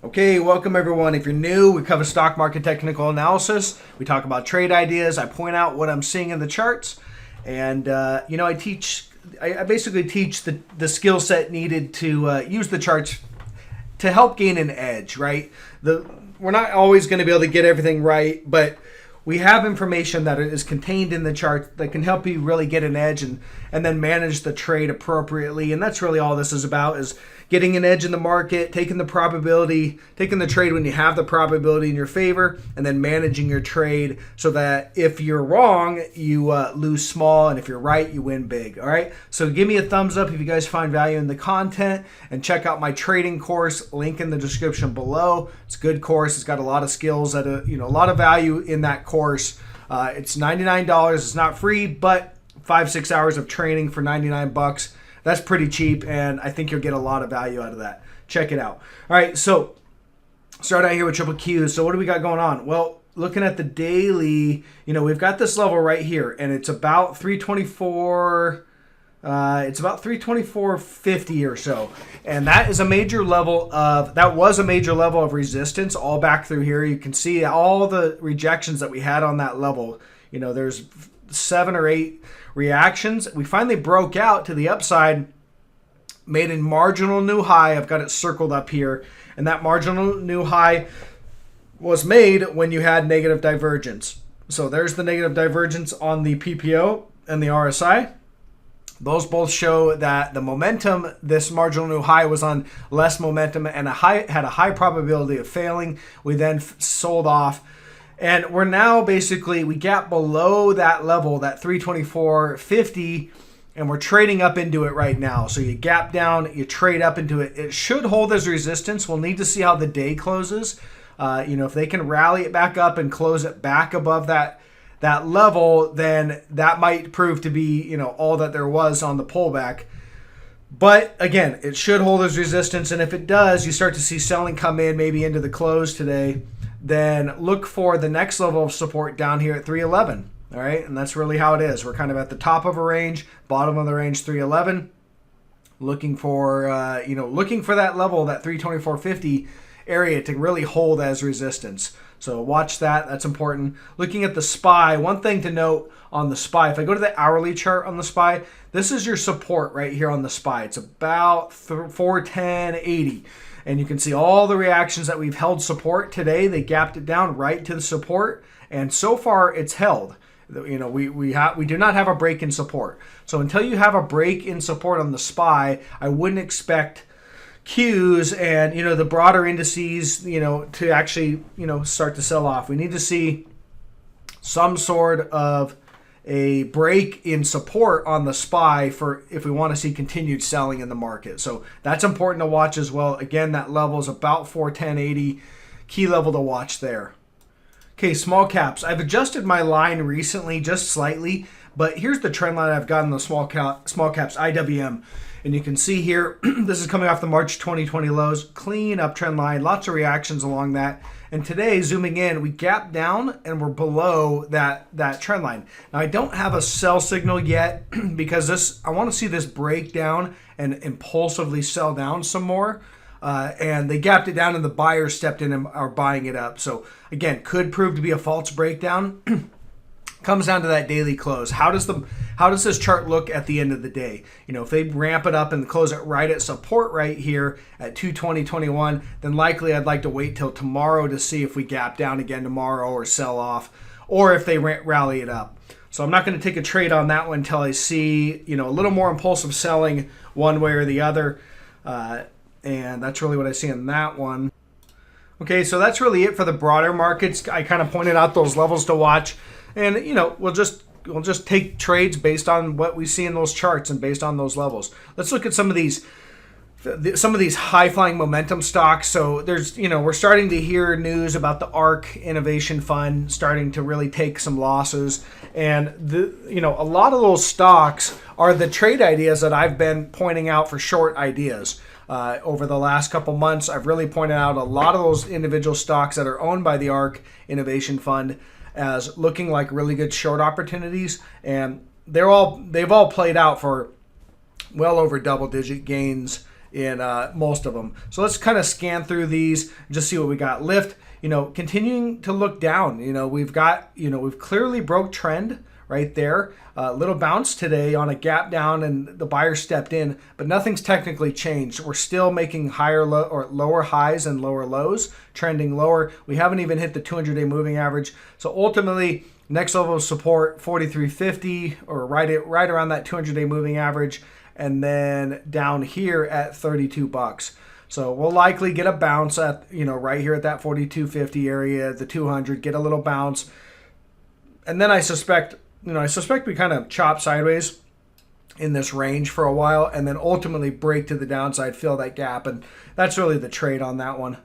Okay, welcome everyone. If you're new, we cover stock market technical analysis. We talk about trade ideas. I point out what I'm seeing in the charts, and I basically teach the skill set needed to use the charts to help gain an edge. Right? We're not always going to be able to get everything right, but we have information that is contained in the chart that can help you really get an edge and then manage the trade appropriately. And that's really all this is about, is getting an edge in the market, taking the trade when you have the probability in your favor, and then managing your trade so that if you're wrong, you lose small, and if you're right, you win big. All right. So give me a thumbs up if you guys find value in the content, and check out my trading course. Link in the description below. It's a good course. It's got a lot of skills a lot of value in that course. It's $99. It's not free, but 5-6 hours of training for $99. That's pretty cheap, and I think you'll get a lot of value out of that. Check it out. All right, so start out here with triple Q. So what do we got going on? Well, looking at the daily, we've got this level right here, and it's about 324. It's about 324.50 or so, and that was a major level of resistance all back through here. You can see all the rejections that we had on that level. There's 7 or 8 reactions. We finally broke out to the upside, made a marginal new high. I've got it circled up here, and that marginal new high was made when you had negative divergence. So there's the negative divergence on the PPO and the RSI. Those both show that the momentum, this marginal new high, was on less momentum and had a high probability of failing. We then sold off. And we're now we gap below that level, that 324.50, and we're trading up into it right now. So you gap down, you trade up into it. It should hold as resistance. We'll need to see how the day closes. If they can rally it back up and close it back above that level, then that might prove to be, all that there was on the pullback. But again, it should hold as resistance. And if it does, you start to see selling come in maybe into the close today, then look for the next level of support down here at 311. All right. And that's really how it is. We're kind of at the top of a range, bottom of the range, 311, looking for that level, that 324.50 area to really hold as resistance. So watch that. That's important. Looking at the SPY, one thing to note on the SPY, if I go to the hourly chart on the SPY, this is your support right here on the SPY. It's about 410.80. And you can see all the reactions that we've held support today. They gapped it down right to the support, and so far it's held. We do not have a break in support. So until you have a break in support on the SPY, I wouldn't expect Qs and the broader indices to actually start to sell off. We need to see some sort of a break in support on the SPY if we want to see continued selling in the market. So that's important to watch as well. Again, that level is about 410.80, key level to watch there. Okay, small caps. I've adjusted my line recently just slightly, but here's the trend line I've got in the small caps IWM. And you can see here, this is coming off the March 2020 lows, clean uptrend line, lots of reactions along that. And today, zooming in, we gapped down and we're below that trend line. Now, I don't have a sell signal yet because I want to see this break down and impulsively sell down some more. And they gapped it down and the buyers stepped in and are buying it up. So again, could prove to be a false breakdown. Comes down to that daily close. How does this chart look at the end of the day? If they ramp it up and close it right at support right here at 220.21, then likely I'd like to wait till tomorrow to see if we gap down again tomorrow or sell off, or if they rally it up. So I'm not going to take a trade on that one until I see a little more impulsive selling one way or the other, and that's really what I see on that one. Okay, so that's really it for the broader markets. I kind of pointed out those levels to watch. And we'll just take trades based on what we see in those charts and based on those levels. Let's look at some of these high flying momentum stocks. So there's we're starting to hear news about the Ark Innovation Fund starting to really take some losses, and a lot of those stocks are the trade ideas that I've been pointing out for short ideas. Over the last couple months, I've really pointed out a lot of those individual stocks that are owned by the Ark Innovation Fund as looking like really good short opportunities, and they've all played out for well over double-digit gains in most of them. So let's kind of scan through these and just see what we got. Lyft, continuing to look down. We've clearly broke trend right there. Little bounce today on a gap down, and the buyer stepped in, but nothing's technically changed. We're still making lower highs and lower lows, trending lower. We haven't even hit the 200-day moving average. So ultimately, next level of support, 43.50, or right around that 200-day moving average, and then down here at 32 bucks. So we'll likely get a bounce at, right here at that 42.50 area, the 200, get a little bounce. And then I suspect we kind of chop sideways in this range for a while, and then ultimately break to the downside, fill that gap, and that's really the trade on that one.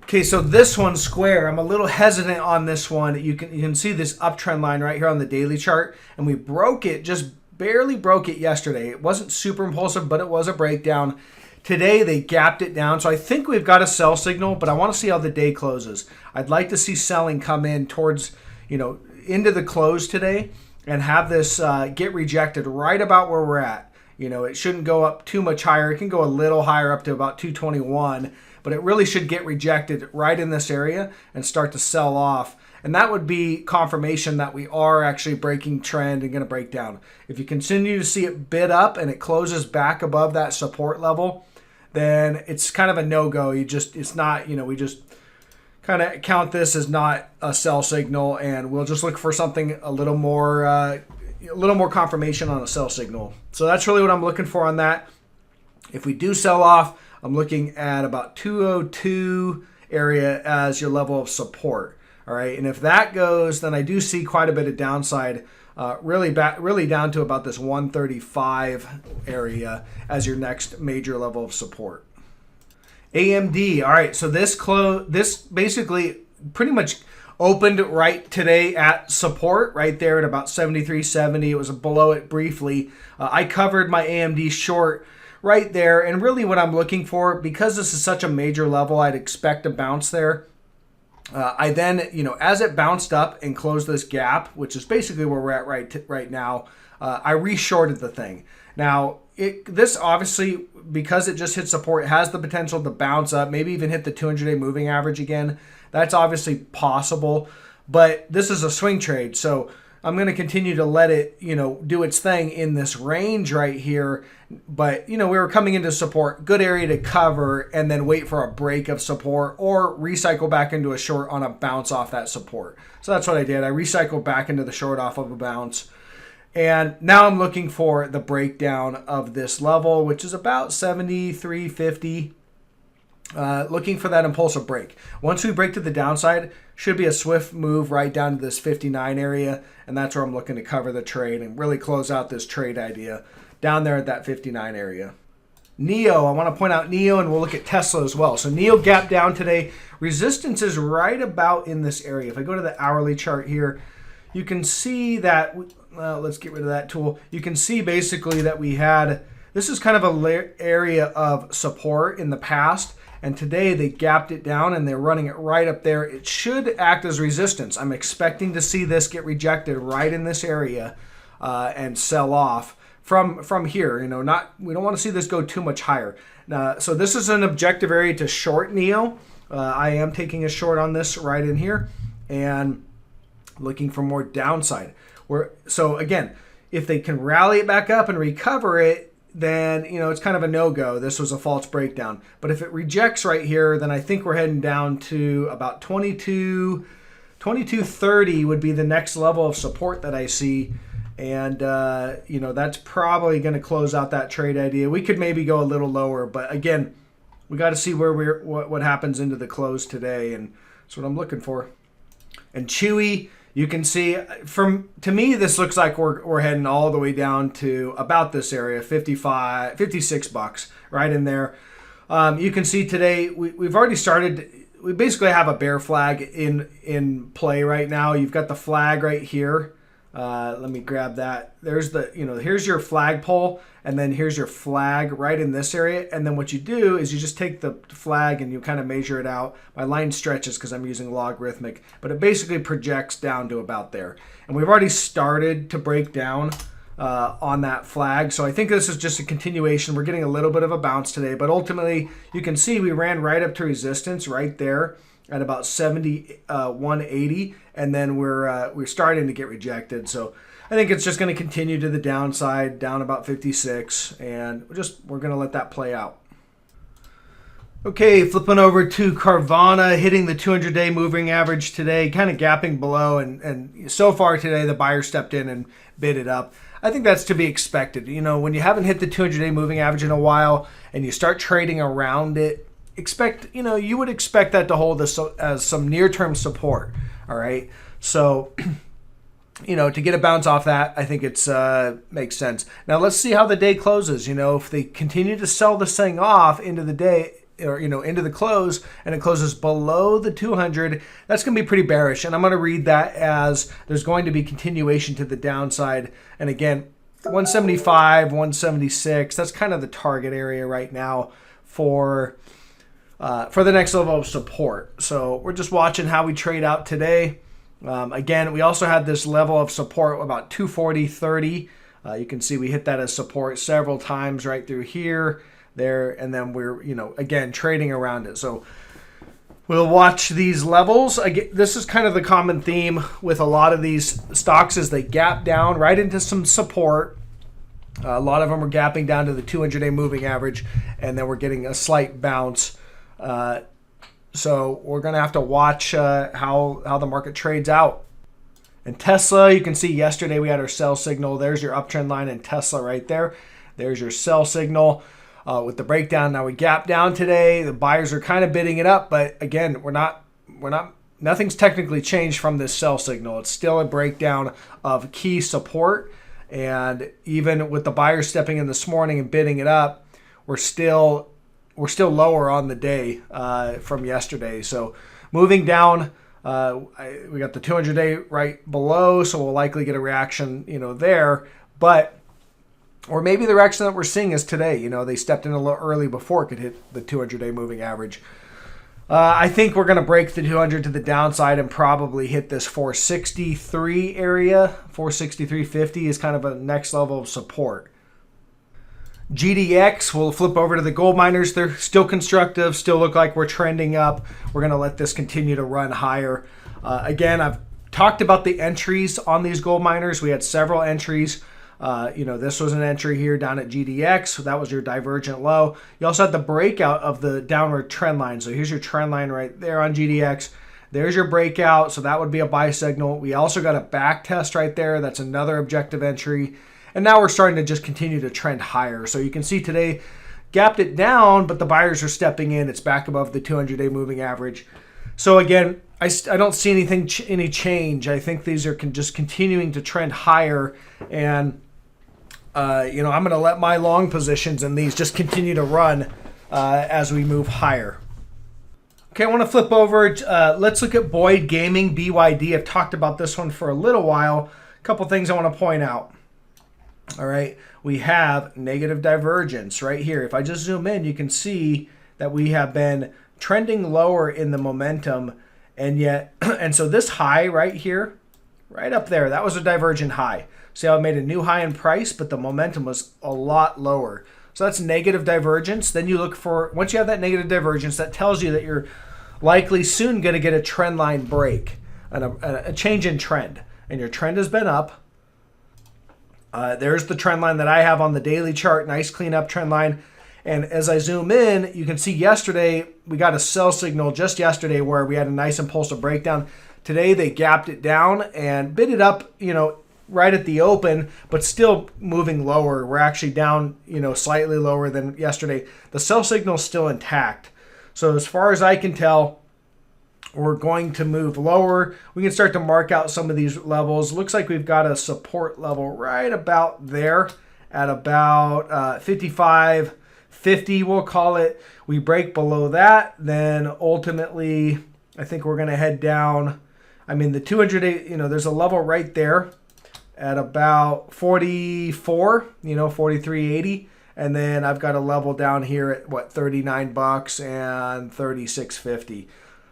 Okay, so this one, Square, I'm a little hesitant on this one. You can see this uptrend line right here on the daily chart, and we broke it, just barely broke it yesterday. It wasn't super impulsive, but it was a breakdown. Today, they gapped it down, so I think we've got a sell signal, but I want to see how the day closes. I'd like to see selling come in towards, into the close today and have this get rejected right about where we're at. It shouldn't go up too much higher. It can go a little higher up to about 221, but it really should get rejected right in this area and start to sell off. And that would be confirmation that we are actually breaking trend and going to break down. If you continue to see it bid up and it closes back above that support level, then it's kind of a no-go. We just kind of count this as not a sell signal, and we'll just look for something a little more confirmation on a sell signal. So that's really what I'm looking for on that. If we do sell off, I'm looking at about 202 area as your level of support. All right, and if that goes, then I do see quite a bit of downside, really down to about this 135 area as your next major level of support. AMD. All right, so this basically pretty much opened right today at support right there at about 73.70. It was below it briefly. I covered my AMD short right there, and really what I'm looking for, because this is such a major level, I'd expect a bounce there. I then, as it bounced up and closed this gap, which is basically where we're at right now, I re-shorted the thing. Now, this obviously, because it just hit support, it has the potential to bounce up, maybe even hit the 200-day moving average again. That's obviously possible, but this is a swing trade, so I'm going to continue to let it, do its thing in this range right here. But, we were coming into support, good area to cover, and then wait for a break of support or recycle back into a short on a bounce off that support. So that's what I did. I recycled back into the short off of a bounce. And now I'm looking for the breakdown of this level, which is about 73.50. Looking for that impulsive break. Once we break to the downside, should be a swift move right down to this 59 area, and that's where I'm looking to cover the trade and really close out this trade idea down there at that 59 area. NEO, I want to point out NEO, and we'll look at Tesla as well. So NEO gapped down today. Resistance is right about in this area. If I go to the hourly chart here, you can see that, let's get rid of that tool. You can see basically that this is kind of an area of support in the past, and today they gapped it down and they're running it right up there. It should act as resistance. I'm expecting to see this get rejected right in this area and sell off from here. We don't want to see this go too much higher. So this is an objective area to short NEO. I am taking a short on this right in here and looking for more downside. So again, if they can rally it back up and recover it, then it's kind of a no-go. This was a false breakdown. But if it rejects right here, then I think we're heading down to about 22.30 would be the next level of support that I see. And that's probably going to close out that trade idea. We could maybe go a little lower, but again, we got to see what happens into the close today, and that's what I'm looking for. And Chewy, you can see to me, this looks like we're heading all the way down to about this area, 56 bucks, right in there. You can see today we've already started. We basically have a bear flag in play right now. You've got the flag right here. Let me grab that. There's here's your flagpole, and then here's your flag right in this area. And then what you do is you just take the flag and you kind of measure it out. My line stretches because I'm using logarithmic, but it basically projects down to about there. And we've already started to break down on that flag. So I think this is just a continuation. We're getting a little bit of a bounce today, but ultimately you can see we ran right up to resistance right there at about 71.80, and then we're starting to get rejected. So I think it's just going to continue to the downside, down about 56, and we're going to let that play out. Okay, flipping over to Carvana, hitting the 200-day moving average today, kind of gapping below, and so far today the buyer stepped in and bid it up. I think that's to be expected. You know, when you haven't hit the 200-day moving average in a while and you start trading around it, you would expect that to hold as some near-term support, all right? So, to get a bounce off that, I think it's makes sense. Now, let's see how the day closes. If they continue to sell this thing off into the day, or into the close, and it closes below the 200, that's going to be pretty bearish, and I'm going to read that as there's going to be continuation to the downside. And again, 175, 176, that's kind of the target area right now for the next level of support. So we're just watching how we trade out today. Again, we also had this level of support about 240.30. You can see we hit that as support several times right through here, there, and then we're again trading around it. So we'll watch these levels. Again, this is kind of the common theme with a lot of these stocks, is they gap down right into some support. A lot of them are gapping down to the 200-day moving average, and then we're getting a slight bounce. So we're going to have to watch how the market trades out. And Tesla, you can see yesterday we had our sell signal. There's your uptrend line in Tesla right there. There's your sell signal. With the breakdown, now we gap down today. The buyers are kind of bidding it up, but again, nothing's technically changed from this sell signal. It's still a breakdown of key support, and even with the buyers stepping in this morning and bidding it up, we're still lower on the day from yesterday. So moving down, we got the 200-day right below, so we'll likely get a reaction, there, or maybe the reaction that we're seeing is today. They stepped in a little early before it could hit the 200-day moving average. I think we're going to break the 200 to the downside and probably hit this 463 area. 463.50 is kind of a next level of support. GDX, we'll flip over to the gold miners. They're still constructive, still look like we're trending up. We're going to let this continue to run higher. Again, I've talked about the entries on these gold miners. We had several entries. This was an entry here down at GDX. So that was your divergent low. You also had the breakout of the downward trend line. So here's your trend line right there on GDX. There's your breakout. So that would be a buy signal. We also got a back test right there. That's another objective entry. And now we're starting to just continue to trend higher. So you can see today gapped it down, but the buyers are stepping in. It's back above the 200-day moving average. So again, I don't see any change. I think these are just continuing to trend higher, and I'm going to let my long positions in these just continue to run as we move higher. Okay, I want to flip over. Let's look at Boyd Gaming, BYD. I've talked about this one for a little while. A couple things I want to point out. All right, we have negative divergence right here. If I just zoom in, you can see that we have been trending lower in the momentum, and so this high right here, right up there, that was a divergent high. See how it made a new high in price, but the momentum was a lot lower. So that's negative divergence. Then you look for, once you have that negative divergence, that tells you that you're likely soon going to get a trend line break, and a change in trend. And your trend has been up. There's the trend line that I have on the daily chart, nice clean up trend line. And as I zoom in, you can see yesterday, we got a sell signal just yesterday where we had a nice impulsive breakdown. Today, they gapped it down and bid it up, right at the open, but still moving lower. We're actually down, slightly lower than yesterday. The sell signal is still intact. So as far as I can tell, we're going to move lower. We can start to mark out some of these levels. Looks like we've got a support level right about there at about 55.50, we'll call it. We break below that, then ultimately, I think we're going to head down. I mean, the 200, there's a level right there at about 44, 43.80. And then I've got a level down here at $39 and 36.50.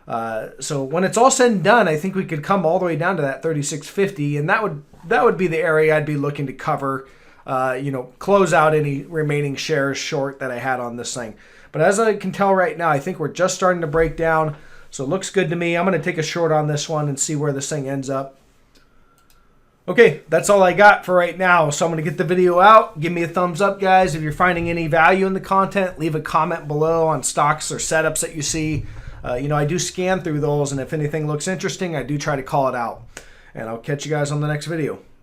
So when it's all said and done, I think we could come all the way down to that 3650, and that would be the area I'd be looking to cover. Close out any remaining shares short that I had on this thing. But as I can tell right now, I think we're just starting to break down. So it looks good to me. I'm going to take a short on this one and see where this thing ends up. Okay, that's all I got for right now. So I'm going to get the video out. Give me a thumbs up, guys. If you're finding any value in the content, leave a comment below on stocks or setups that you see. I do scan through those, and if anything looks interesting, I do try to call it out. And I'll catch you guys on the next video.